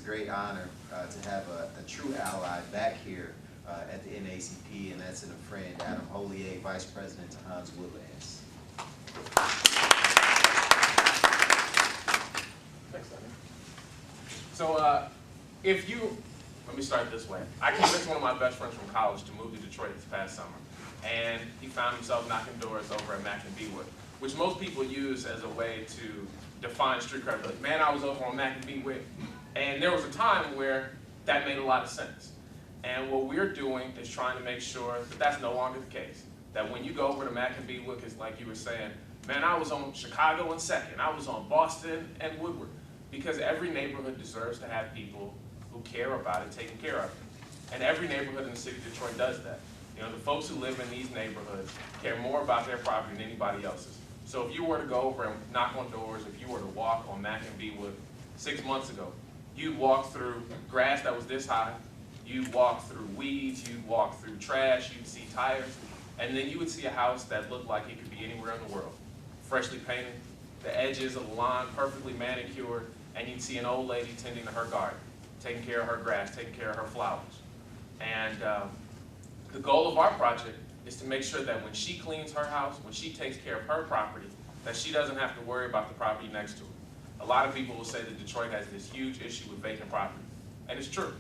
a great honor to have a true ally back here at the NAACP, and that's in a friend, Adam Hollier, Vice President to Hantz Woodlands. Thanks, Sonny. So let me start this way. I convinced one of my best friends from college to move to Detroit this past summer, and he found himself knocking doors over at Mac and Bewood, which most people use as a way to define street cred. Like, man, I was over on Mac and Bewood, and there was a time where that made a lot of sense. And what we're doing is trying to make sure that that's no longer the case. That when you go over to Mac and Bewood, because like you were saying, man, I was on Chicago and 2nd, I was on Boston and Woodward, because every neighborhood deserves to have people who care about it taken care of. And every neighborhood in the city of Detroit does that. You know, the folks who live in these neighborhoods care more about their property than anybody else's. So if you were to go over and knock on doors, if you were to walk on Mac and Bewood 6 months ago, you'd walk through grass that was this high, you'd walk through weeds, you'd walk through trash, you'd see tires, and then you would see a house that looked like it could be anywhere in the world. Freshly painted, the edges of the lawn perfectly manicured, and you'd see an old lady tending to her garden, taking care of her grass, taking care of her flowers. And the goal of our project is to make sure that when she cleans her house, when she takes care of her property, that she doesn't have to worry about the property next to her. A lot of people will say that Detroit has this huge issue with vacant property, and it's true.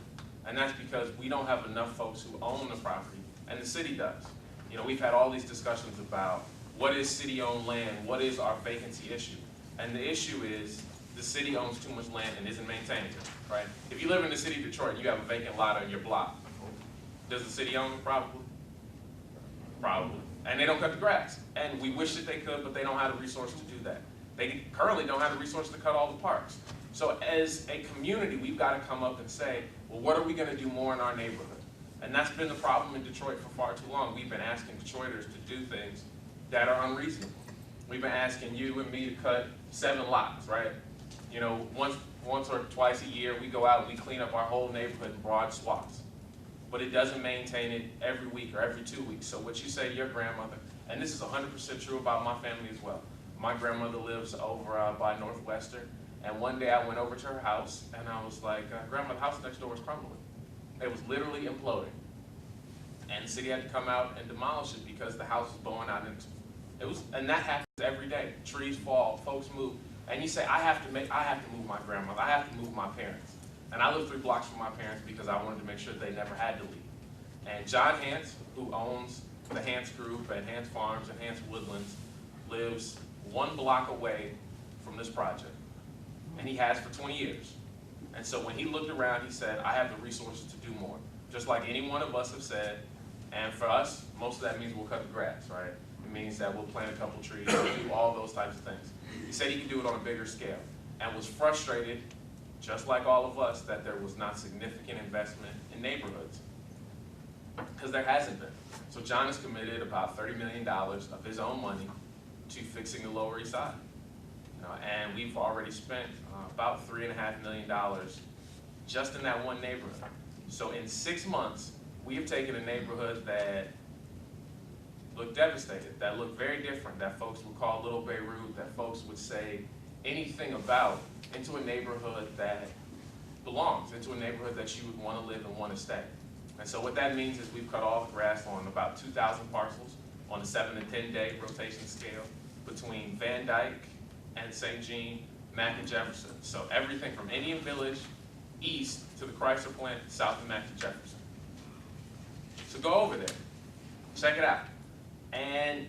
And that's because we don't have enough folks who own the property, and the city does. You know, we've had all these discussions about what is city-owned land, what is our vacancy issue. And the issue is the city owns too much land and isn't maintaining it, right? If you live in the city of Detroit and you have a vacant lot on your block, does the city own it? Probably. Probably. And they don't cut the grass. And we wish that they could, but they don't have the resource to do that. They currently don't have the resource to cut all the parks. So as a community, we've got to come up and say, well, what are we going to do more in our neighborhood? And that's been the problem in Detroit for far too long. We've been asking Detroiters to do things that are unreasonable. We've been asking you and me to cut 7 lots, right? You know, once or twice a year, we go out and we clean up our whole neighborhood in broad swaths. But it doesn't maintain it every week or every 2 weeks. So what you say to your grandmother, and this is 100% true about my family as well. My grandmother lives over by Northwestern, and one day I went over to her house, and I was like, Grandma, the house next door is crumbling. It was literally imploding. And the city had to come out and demolish it because the house was blowing out. And that happens every day. Trees fall, folks move. And you say, I have to move my grandmother, I have to move my parents. And I lived 3 blocks from my parents because I wanted to make sure they never had to leave. And John Hantz, who owns the Hantz Group at Hantz Farms and Hantz Woodlands, lives 1 block away from this project. And he has for 20 years. And so when he looked around, he said, I have the resources to do more. Just like any one of us have said, and for us, most of that means we'll cut the grass, right? It means that we'll plant a couple trees, we'll do all those types of things. He said he could do it on a bigger scale, and was frustrated, just like all of us, that there was not significant investment in neighborhoods, because there hasn't been. So John has committed about $30 million of his own money to fixing the Lower East Side. And we've already spent about $3.5 million just in that one neighborhood. So in 6 months, we have taken a neighborhood that looked devastated, that looked very different, that folks would call Little Beirut, that folks would say anything about, into a neighborhood that belongs, into a neighborhood that you would want to live and want to stay. And so what that means is we've cut all the grass on about 2,000 parcels on a 7 to 10 day rotation scale between Van Dyke and St. Jean, Mack and Jefferson. So everything from Indian Village east to the Chrysler plant south of Mack and Jefferson. So go over there, check it out. And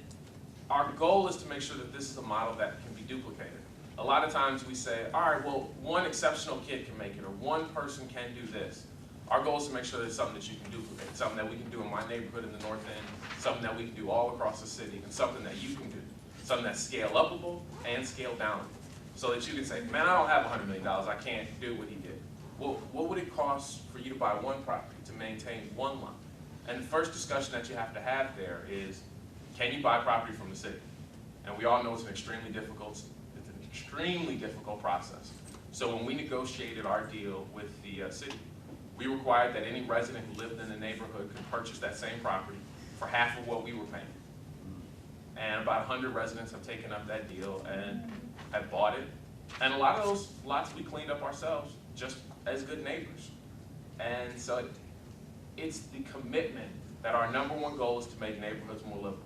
our goal is to make sure that this is a model that can be duplicated. A lot of times we say, all right, well, one exceptional kid can make it, or one person can do this. Our goal is to make sure that it's something that you can duplicate, something that we can do in my neighborhood in the North End, something that we can do all across the city, and something that you can do, something that's scale upable and scale downable, so that you can say, man, I don't have $100 million, I can't do what he did. Well, what would it cost for you to buy one property, to maintain one lot? And the first discussion that you have to have there is, can you buy property from the city? And we all know it's an extremely difficult process. So when we negotiated our deal with the city, we required that any resident who lived in the neighborhood could purchase that same property for half of what we were paying. And about 100 residents have taken up that deal and have bought it. And a lot of those lots we cleaned up ourselves just as good neighbors. And so it's the commitment that our #1 goal is to make neighborhoods more livable.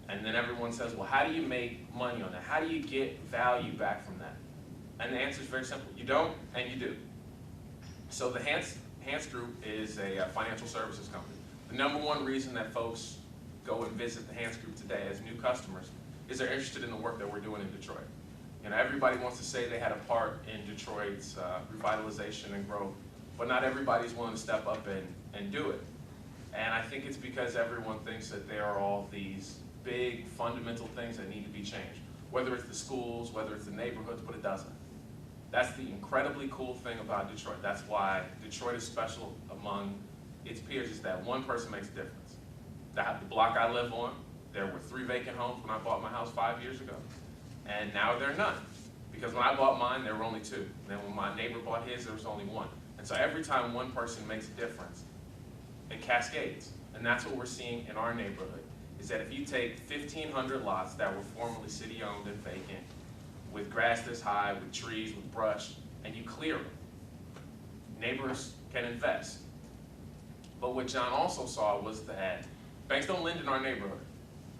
And then everyone says, well, how do you make money on that? How do you get value back from that? And the answer is very simple. You don't, and you do. So the Hantz Group is a financial services company. The #1 reason that folks go and visit the Hantz Group today as new customers is they're interested in the work that we're doing in Detroit. You know, everybody wants to say they had a part in Detroit's revitalization and growth, but not everybody's willing to step up and do it. And I think it's because everyone thinks that there are all these big fundamental things that need to be changed, whether it's the schools, whether it's the neighborhoods, but it doesn't. That's the incredibly cool thing about Detroit. That's why Detroit is special among its peers, is that one person makes a difference. The block I live on, there were 3 vacant homes when I bought my house 5 years ago. And now there are none. Because when I bought mine, there were only 2. And then when my neighbor bought his, there was only 1. And so every time one person makes a difference, it cascades. And that's what we're seeing in our neighborhood, is that if you take 1,500 lots that were formerly city-owned and vacant, with grass this high, with trees, with brush, and you clear them, neighbors can invest. But what John also saw was that banks don't lend in our neighborhood.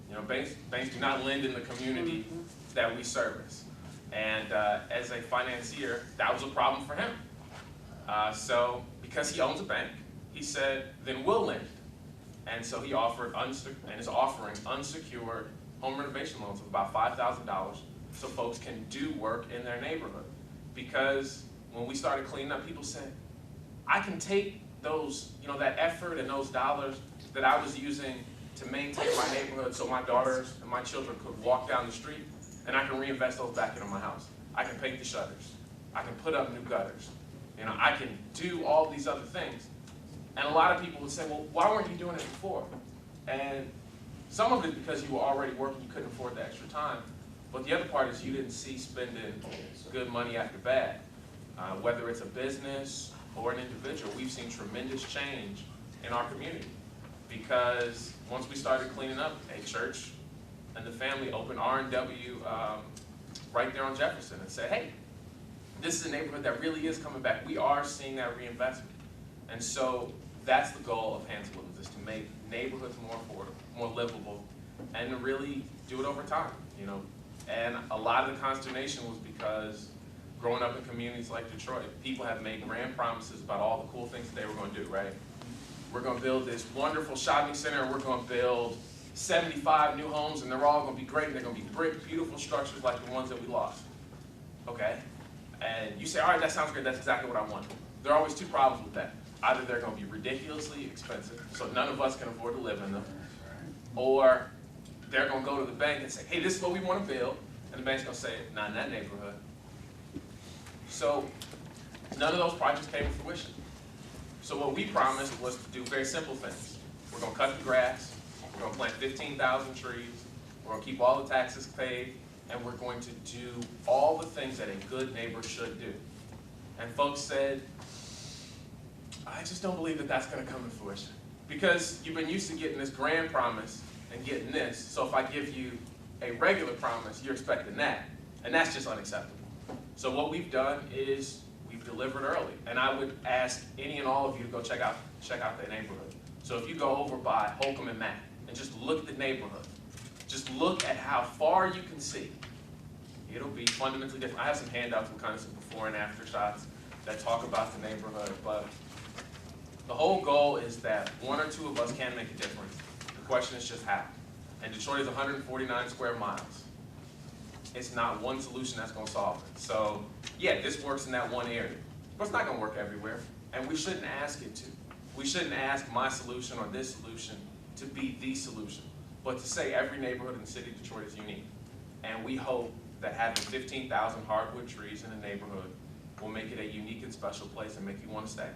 You know, banks do not lend in the community that we service. And as a financier, that was a problem for him. So because he owns a bank, he said, then we'll lend. And so he offered and is offering unsecured home renovation loans of about $5,000 so folks can do work in their neighborhood. Because when we started cleaning up, people said, I can take those, you know, that effort and those dollars that I was using to maintain my neighborhood so my daughters and my children could walk down the street, and I can reinvest those back into my house. I can paint the shutters. I can put up new gutters. You know, I can do all these other things. And a lot of people would say, well, why weren't you doing it before? And some of it because you were already working, you couldn't afford the extra time. But the other part is you didn't see spending good money after bad. Whether it's a business or an individual, we've seen tremendous change in our community. Because once we started cleaning up, a church and the family opened R&W right there on Jefferson and said, hey, this is a neighborhood that really is coming back. We are seeing that reinvestment. And so that's the goal of Hantz Woodlands, is to make neighborhoods more affordable, more livable, and to really do it over time, you know. And a lot of the consternation was because growing up in communities like Detroit, people have made grand promises about all the cool things that they were going to do, right? We're going to build this wonderful shopping center, and we're going to build 75 new homes, and they're all going to be great, and they're going to be brick, beautiful structures like the ones that we lost. Okay? And you say, all right, that sounds great, that's exactly what I want. There are always 2 problems with that. Either they're going to be ridiculously expensive, so none of us can afford to live in them, or they're going to go to the bank and say, hey, this is what we want to build, and the bank's going to say, not in that neighborhood. So none of those projects came to fruition. So what we promised was to do very simple things. We're going to cut the grass, we're going to plant 15,000 trees, we're going to keep all the taxes paid, and we're going to do all the things that a good neighbor should do. And folks said, I just don't believe that that's going to come to fruition. Because you've been used to getting this grand promise and getting this, so if I give you a regular promise, you're expecting that. And that's just unacceptable. So what we've done is we've delivered early. And I would ask any and all of you to go check out that neighborhood. So if you go over by Holcomb and Mack and just look at the neighborhood, just look at how far you can see, it'll be fundamentally different. I have some handouts with kind of some before and after shots that talk about the neighborhood, but the whole goal is that 1 or 2 of us can make a difference. The question is just how. And Detroit is 149 square miles. It's not one solution that's going to solve it. So, yeah, this works in that one area, but it's not going to work everywhere, and we shouldn't ask it to. We shouldn't ask my solution or this solution to be the solution, but to say every neighborhood in the city of Detroit is unique. And we hope that having 15,000 hardwood trees in a neighborhood will make it a unique and special place and make you want to stay.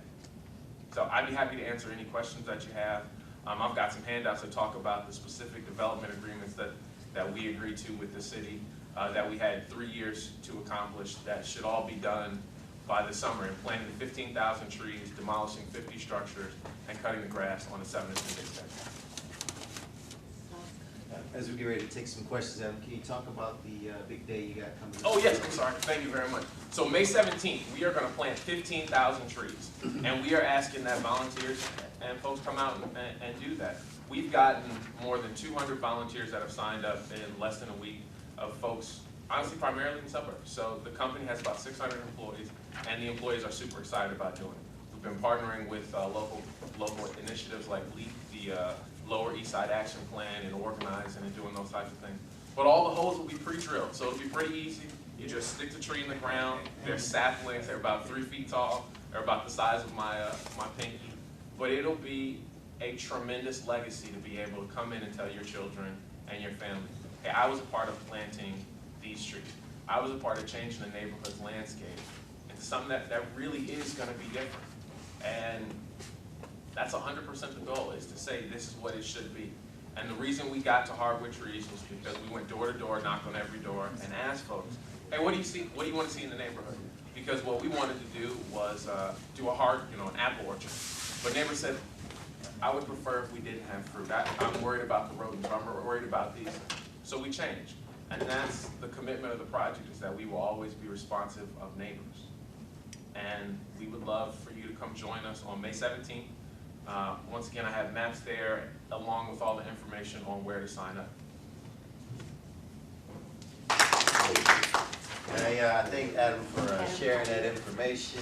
So I'd be happy to answer any questions that you have. I've got some handouts that talk about the specific development agreements that we agreed to with the city, that we had 3 years to accomplish, that should all be done by the summer, and planting 15,000 trees, demolishing 50 structures, and cutting the grass on a 7 to 10 day schedule. As we get ready to take some questions, Adam, can you talk about the big day you got coming up? Oh yes, I'm sorry. Thank you very much. So May 17th, we are going to plant 15,000 trees, and we are asking that volunteers and folks come out and do that. We've gotten more than 200 volunteers that have signed up in less than a week of folks, honestly, primarily in the suburbs. So the company has about 600 employees, and the employees are super excited about doing it. We've been partnering with local initiatives like the Lower Eastside Action Plan and organizing and doing those types of things. But all the holes will be pre-drilled, so it'll be pretty easy. You just stick the tree in the ground. They're saplings. They're about 3 feet tall. They're about the size of my pinky. But it'll be a tremendous legacy to be able to come in and tell your children and your family, hey, I was a part of planting these trees. I was a part of changing the neighborhood's landscape into something that really is going to be different. And that's 100% the goal, is to say this is what it should be. And the reason we got to Hardwood Trees was because we went door to door, knocked on every door, and asked folks, hey, what do you see? What do you want to see in the neighborhood? Because what we wanted to do was do an apple orchard. But neighbors said, I would prefer if we didn't have fruit. I'm worried about the rodents. I'm worried about these. So we changed. And that's the commitment of the project, is that we will always be responsive of neighbors. And we would love for you to come join us on May 17th. Once again, I have maps there along with all the information on where to sign up. I thank Adam for sharing that information.